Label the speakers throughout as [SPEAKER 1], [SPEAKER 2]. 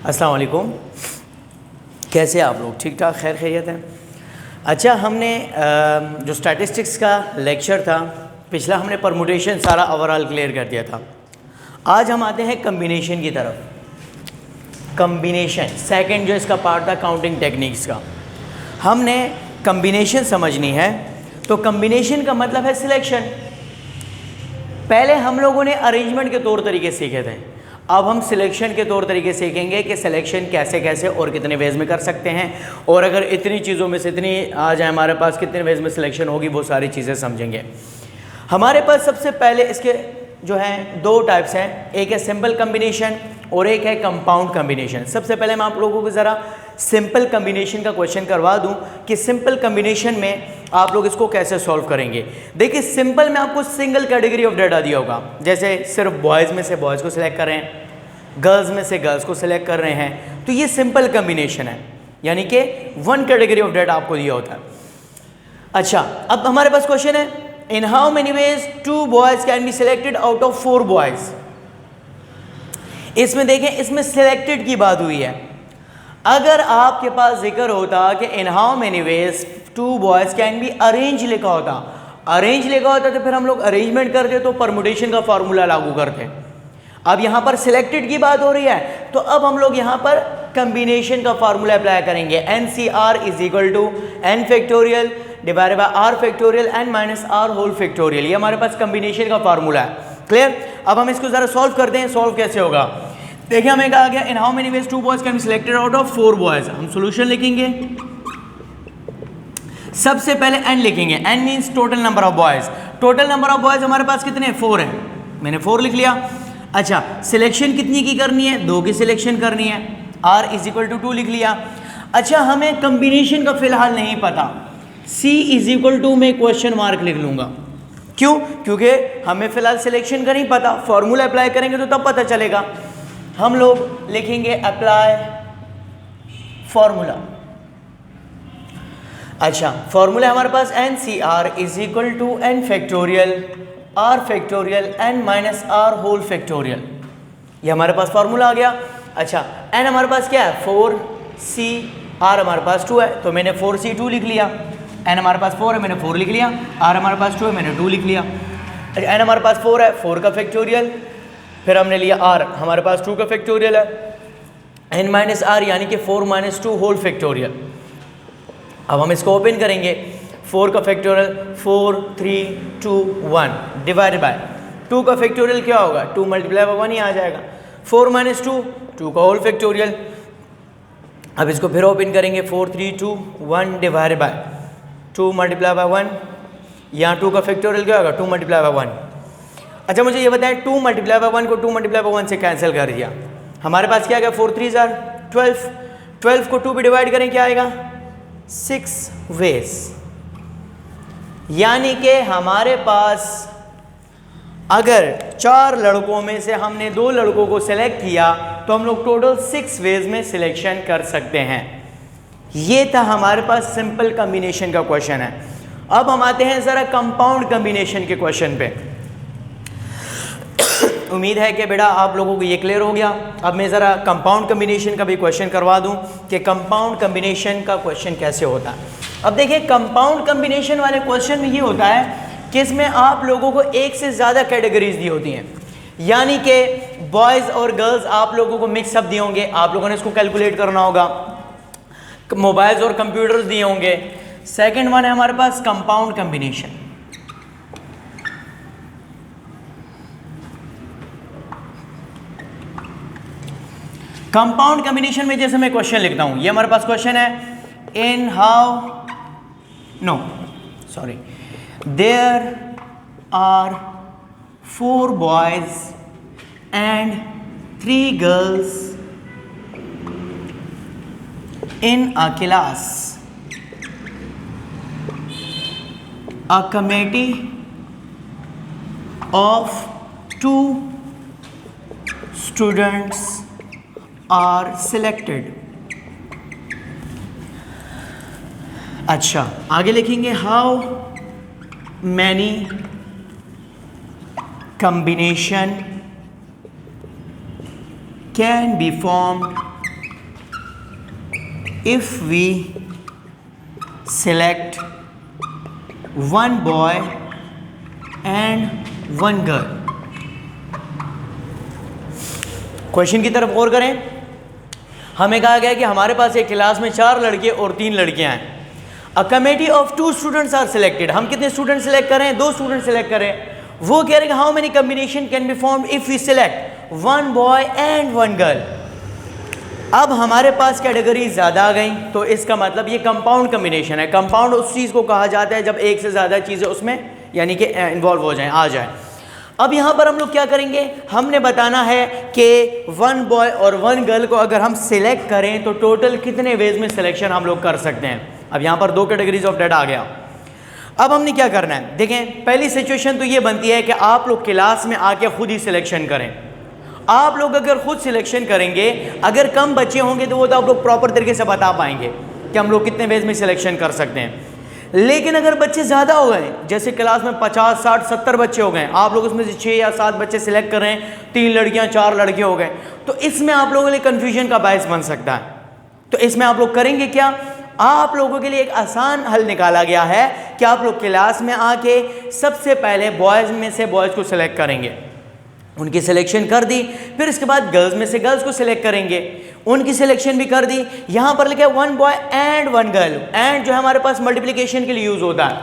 [SPEAKER 1] अस्सलाम वालेकुम। कैसे आप लोग? ठीक ठाक, खैर खैरियत है। अच्छा, हमने जो स्टैटिस्टिक्स का लेक्चर था पिछला, हमने परमुटेशन सारा ओवरऑल क्लियर कर दिया था। आज हम आते हैं कम्बिनेशन की तरफ। कम्बिनेशन सेकंड जो इसका पार्ट था काउंटिंग टेक्निक्स का, हमने कम्बिनेशन समझनी है। तो कम्बिनेशन का मतलब है सिलेक्शन। पहले हम लोगों ने अरेंजमेंट के तौर तरीके सीखे थे, अब हम सिलेक्शन के तौर तरीके सीखेंगे कि सिलेक्शन कैसे कैसे और कितने वेज में कर सकते हैं, और अगर इतनी चीज़ों में से इतनी आ जाए हमारे पास, कितने वेज में सिलेक्शन होगी, वो सारी चीज़ें समझेंगे। हमारे पास सबसे पहले इसके जो हैं दो टाइप्स हैं, एक है सिंपल कम्बिनेशन और एक है कंपाउंड कम्बिनेशन। सबसे पहले मैं आप लोगों को ज़रा सिंपल कम्बिनेशन का क्वेश्चन करवा दूं कि सिंपल कम्बिनेशन में आप लोग इसको कैसे सॉल्व करेंगे। देखिए, सिंपल में आपको सिंगल कैटेगरी ऑफ डाटा दिया होगा, जैसे सिर्फ बॉयज़ में से बॉयज़ को सिलेक्ट कर रहे हैं, गर्ल्स में से गर्ल्स को सिलेक्ट कर रहे हैं, तो ये सिंपल कम्बिनेशन है, यानी कि वन कैटेगरी ऑफ डाटा आपको दिया होता है। अच्छा, अब हमारे पास क्वेश्चन है, in how many ways 2 boys can be selected out of 4 boys. इसमें देखें, इसमें सिलेक्टेड की बात हुई है। अगर आपके पास जिक्र होता कि in how many ways 2 boys can be arrange लिखा होता, अरेंज लिखा होता तो फिर हम लोग अरेंजमेंट करते तो परमुटेशन का फार्मूला लागू करते। अब यहाँ पर सिलेक्टेड की बात हो रही है, तो अब हम लोग यहाँ पर कम्बिनेशन का फार्मूला अप्लाई करेंगे। NCR is equal to n factorial divided by r factorial n minus r whole factorial. ये हमारे पास कम्बिनेशन का फार्मूला है। क्लियर? अब हम इसको ज़रा सॉल्व करते हैं। सॉल्व कैसे होगा, देखिए, हमें कहा गया in how many ways 2 boys can be selected out of 4 boys. हम सोल्यूशन लिखेंगे, सबसे पहले n लिखेंगे। n means total number of boys. Total number of boys हमारे पास कितने हैं? 4 हैं, मैंने 4 लिख लिया। अच्छा, सिलेक्शन कितनी की करनी है? 2 की सिलेक्शन करनी है। r इज इक्वल टू 2 लिख लिया। अच्छा, हमें कम्बिनेशन का फिलहाल नहीं पता, c इज इक्वल टू में क्वेश्चन मार्क लिख लूंगा। क्यों? क्योंकि हमें फिलहाल सिलेक्शन का नहीं पता, फॉर्मूला अप्लाई करेंगे तो तब पता चलेगा। हम लोग लिखेंगे अप्लाई फॉर्मूला। अच्छा, फॉर्मूला हमारे पास NCR is equal to n factorial r factorial n minus r whole factorial. ये हमारे पास फॉर्मूला आ गया। अच्छा, n हमारे पास क्या है? 4c, r हमारे पास 2 है, तो मैंने 4c2 लिख लिया। n हमारे पास 4 है, मैंने 4 लिख लिया। r हमारे पास 2 है, मैंने 2 लिख लिया। n हमारे पास 4 है, 4 का फैक्टोरियल, फिर हमने लिया r हमारे पास 2 का फैक्टोरियल है, n माइनस r यानी कि 4 माइनस 2 होल फैक्टोरियल। अब हम इसको ओपन करेंगे, 4 का फैक्टोरियल 4 3 2 1 डिवाइडेड बाय 2 का फैक्टोरियल क्या होगा? 2 मल्टीप्लाई बाय 1 ही आ जाएगा। 4 माइनस 2 2 का होल फैक्टोरियल। अब इसको फिर ओपन करेंगे, 4 3 2 1 डिवाइडेड बाय 2 मल्टीप्लाई बाय 1, यहाँ 2 का फैक्टोरियल क्या होगा? 2 मल्टीप्लाई बाय 1। अच्छा, मुझे ये बताएं, 2 मल्टीप्लाई बाय 1 को 2 मल्टीप्लाई बाय 1 से कैंसिल कर दिया, हमारे पास क्या आ गया? 4 3 12, 12 को 2 भी डिवाइड करें क्या आएगा? 6 वेज। यानी कि हमारे पास अगर 4 लड़कों में से हमने 2 लड़कों को सिलेक्ट किया तो हम लोग टोटल 6 वेज में सिलेक्शन कर सकते हैं। ये था हमारे पास सिंपल कम्बिनेशन का क्वेश्चन है। अब हम आते हैं ज़रा कंपाउंड कम्बिनेशन के क्वेश्चन पे। उम्मीद है कि बेटा आप लोगों को ये क्लियर हो गया। अब मैं ज़रा कंपाउंड कम्बिनेशन का भी क्वेश्चन करवा दूं कि कंपाउंड कम्बिनेशन का क्वेश्चन कैसे होता है। अब देखिए, कंपाउंड कम्बिनेशन वाले क्वेश्चन में ये होता है कि इसमें आप लोगों को एक से ज़्यादा कैटेगरीज दी होती हैं, यानी कि बॉयज़ और गर्ल्स आप लोगों को मिक्सअप दिए होंगे, आप लोगों ने इसको कैलकुलेट करना होगा। मोबाइल्स और कंप्यूटर्स दिए होंगे। सेकेंड वन है हमारे पास कंपाउंड कम्बिनेशन। कंपाउंड कम्बिनेशन में जैसे मैं क्वेश्चन लिखता हूं, ये हमारे पास क्वेश्चन है, in how there are 4 boys and 3 girls in a class, a committee of 2 students are selected। अच्छा, आगे लिखेंगे, how many combination can be formed if we select one boy and one girl। Question की तरफ गौर करें। हमें कहा गया कि हमारे पास एक क्लास में 4 लड़के और 3 लड़कियां हैं। A committee of 2 students are selected. हम कितने स्टूडेंट सिलेक्ट करें? 2 स्टूडेंट सिलेक्ट करें। वो कह रहे हैं how many combination can be formed if we select one boy and one girl. अब हमारे पास कैटेगरी ज़्यादा आ गई, तो इसका मतलब ये कंपाउंड कॉम्बिनेशन है। कंपाउंड उस चीज़ को कहा जाता है जब एक से ज़्यादा चीज़ें उसमें यानी कि इन्वॉल्व हो जाएं, आ जाए। अब यहाँ पर हम लोग क्या करेंगे? हमने बताना है कि वन बॉय और वन गर्ल को अगर हम सिलेक्ट करें तो टोटल कितने वेज में सिलेक्शन हम लोग कर सकते हैं। अब यहाँ पर 2 कैटेगरीज ऑफ डाटा आ गया। अब हमने क्या करना है? देखें, पहली सिचुएशन तो ये बनती है कि आप लोग क्लास में आके खुद ही सिलेक्शन करें। आप लोग अगर खुद सिलेक्शन करेंगे, अगर कम बच्चे होंगे तो वो तो आप लोग प्रॉपर तरीके से बता पाएंगे कि हम लोग कितने वेज में सिलेक्शन कर सकते हैं। लेकिन अगर बच्चे ज़्यादा हो गए, जैसे क्लास में 50, 60, 70 बच्चे हो गए, आप लोग उसमें से 6 या 7 बच्चे सिलेक्ट कर रहे हैं, 3 लड़कियां 4 लड़के हो गए, तो इसमें आप लोगों के लिए कन्फ्यूजन का बायस बन सकता है। तो इसमें आप लोग करेंगे क्या? आप लोगों के लिए एक आसान हल निकाला गया है कि आप लोग क्लास में आके सबसे पहले बॉयज़ में से बॉयज़ को सिलेक्ट करेंगे, उनकी सिलेक्शन कर दी। फिर इसके बाद गर्ल्स में से गर्ल्स को सिलेक्ट करेंगे, उनकी सिलेक्शन भी कर दी। यहाँ पर लिखा है one boy and one girl. And जो है हमारे पास मल्टीप्लिकेशन के लिए यूज़ होता है,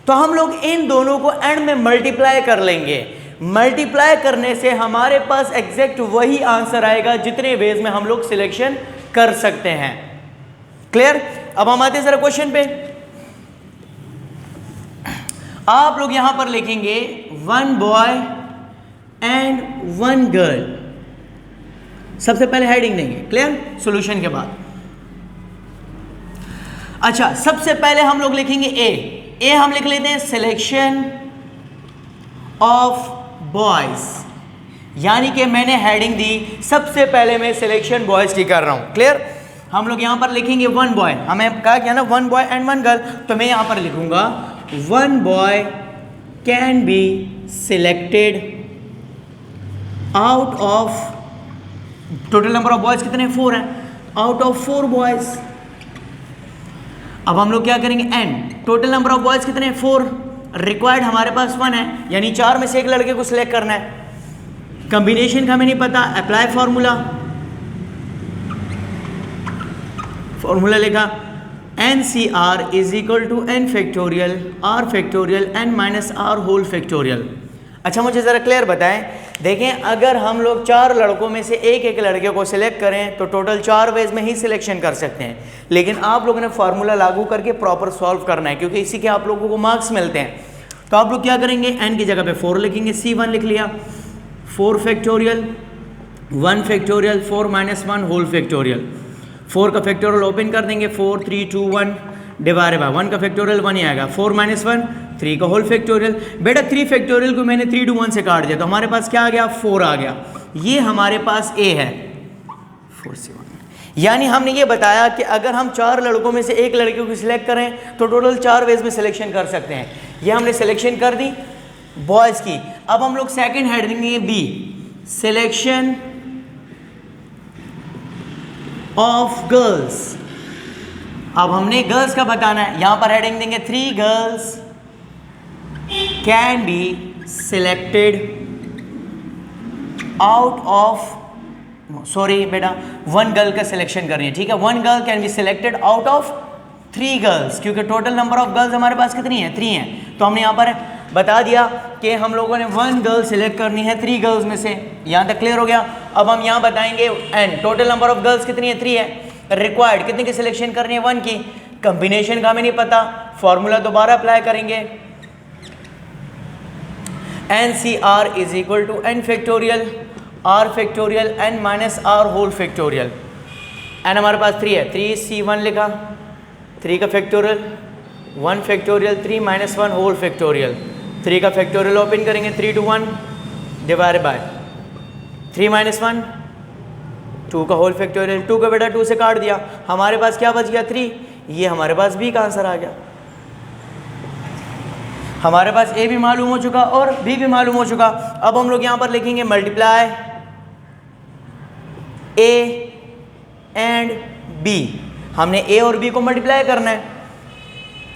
[SPEAKER 1] तो हम लोग इन दोनों को एंड में मल्टीप्लाई कर लेंगे। मल्टीप्लाई करने से हमारे पास एग्जैक्ट वही आंसर आएगा जितने वेज में हम लोग सिलेक्शन कर सकते हैं। क्लियर? अब हम आते हैं जरा क्वेश्चन पे। आप लोग यहां पर लिखेंगे one boy and one girl, सबसे पहले हेडिंग देंगे। क्लियर? सॉल्यूशन के बाद। अच्छा, सबसे पहले हम लोग लिखेंगे ए हम लिख लेते हैं सिलेक्शन ऑफ बॉयज, यानी कि मैंने हेडिंग दी, सबसे पहले मैं सिलेक्शन बॉयज की कर रहा हूं। क्लियर? हम लोग यहां पर लिखेंगे वन बॉय, हमें कहा गया ना one boy and one girl, तो मैं यहां पर लिखूंगा one boy can be selected out of, total number of boys कितने? 4 हैं, आउट ऑफ 4 बॉयज। अब हम लोग क्या करेंगे? And total number of boys कितने हैं? 4। रिक्वायर्ड हमारे पास 1 है, यानी 4 में से एक लड़के को सिलेक्ट करना है। कॉम्बिनेशन का हमें नहीं पता, अप्लाई फॉर्मूला लिखा NCR is equal to n factorial R factorial n minus R whole factorial. अच्छा, मुझे ज़रा क्लियर बताएं। देखें, अगर हम लोग 4 लड़कों में से एक लड़के को सिलेक्ट करें तो टोटल 4 वेज में ही सिलेक्शन कर सकते हैं, लेकिन आप लोगों ने फार्मूला लागू करके प्रॉपर सॉल्व करना है, क्योंकि इसी के आप लोगों को मार्क्स मिलते हैं। तो आप लोग क्या करेंगे? n की जगह पे 4 लिखेंगे, C1 लिख लिया, 4 factorial 1 factorial 4 minus 1 whole factorial. 4 का फैक्टोरियल ओपन कर देंगे, 4 3 2 1 डिवाइड बाय 1 का फैक्टोरियल 1 ही आएगा, 4 माइनस 1 3 का होल फैक्टोरियल। बेटा 3 फैक्टोरियल को मैंने 3 to 1 से काट दिया, तो हमारे पास क्या आ गया? 4 आ गया। ये हमारे पास ए है, 4 से 1। यानी हमने ये बताया कि अगर हम 4 लड़कों में से एक लड़के को सिलेक्ट करें तो टोटल 4 वेज में सिलेक्शन कर सकते हैं। ये हमने सिलेक्शन कर दी बॉयज़ की। अब हम लोग सेकेंड हेडिंग देंगे बी, सिलेक्शन ऑफ गर्ल्स। अब हमने गर्ल्स का बताना है, यहां पर हेडिंग देंगे 3 girls can be selected out of, sorry बेटा 1 गर्ल का सिलेक्शन करनी है, ठीक है। 1 girl can be selected out of 3 girls, क्योंकि टोटल नंबर ऑफ गर्ल्स हमारे पास कितनी है? 3 हैं। तो हमने यहाँ पर बता दिया कि हम लोगों ने 1 गर्ल सिलेक्ट करनी है 3 गर्ल्स में से। यहाँ तक क्लियर हो गया? अब हम यहाँ बताएंगे and total number of girls कितनी है? 3 है। रिक्वायर्ड कितने की सिलेक्शन करनी है? 1 की। कॉम्बिनेशन का हमें नहीं पता, फॉर्मूला दोबारा अप्लाई करेंगे, NCR is equal to n factorial R factorial n minus R whole factorial. n हमारे पास 3 है, 3C1 लिखा, 3 का factorial 1 factorial 3 minus 1 whole factorial. 3 का फैक्टोरियल ओपन करेंगे, 3 to 1 डिवाइड बाय 3 माइनस 1 2 का होल फैक्टोरियल। 2 का बेटा 2 से काट दिया, हमारे पास क्या बच गया? 3। ये हमारे पास बी का आंसर आ गया। हमारे पास ए भी मालूम हो चुका और बी भी मालूम हो चुका। अब हम लोग यहाँ पर लिखेंगे मल्टीप्लाई ए एंड बी। हमने ए और बी को मल्टीप्लाई करना है,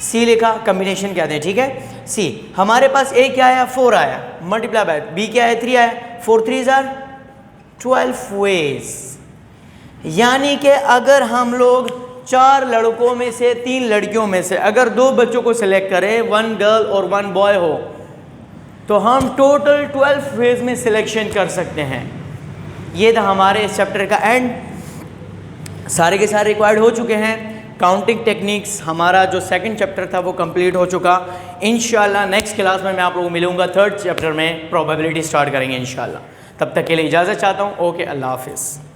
[SPEAKER 1] सी लिखा, कम्बिनेशन कहते हैं, ठीक है। सी हमारे पास ए क्या आया 4 आया, मल्टीप्लाई बाय बी क्या आया 3 आया, 4 3 आर 12 वेज। यानी कि अगर हम लोग 4 लड़कों में से 3 लड़कियों में से अगर 2 बच्चों को सिलेक्ट करें, 1 गर्ल और 1 बॉय हो, तो हम टोटल 12 वेज में सिलेक्शन कर सकते हैं। ये था हमारे इस चैप्टर का एंड, सारे के सारे रिक्वायर्ड हो चुके हैं। काउंटिंग टेक्निक्स हमारा जो सेकंड चैप्टर था वो कंप्लीट हो चुका। इंशाल्लाह नेक्स्ट क्लास में मैं आप लोगों को मिलूंगा, थर्ड चैप्टर में प्रोबेबिलिटी स्टार्ट करेंगे इंशाल्लाह। तब तक के लिए इजाज़त चाहता हूँ। ओके, अल्लाह हाफिज़।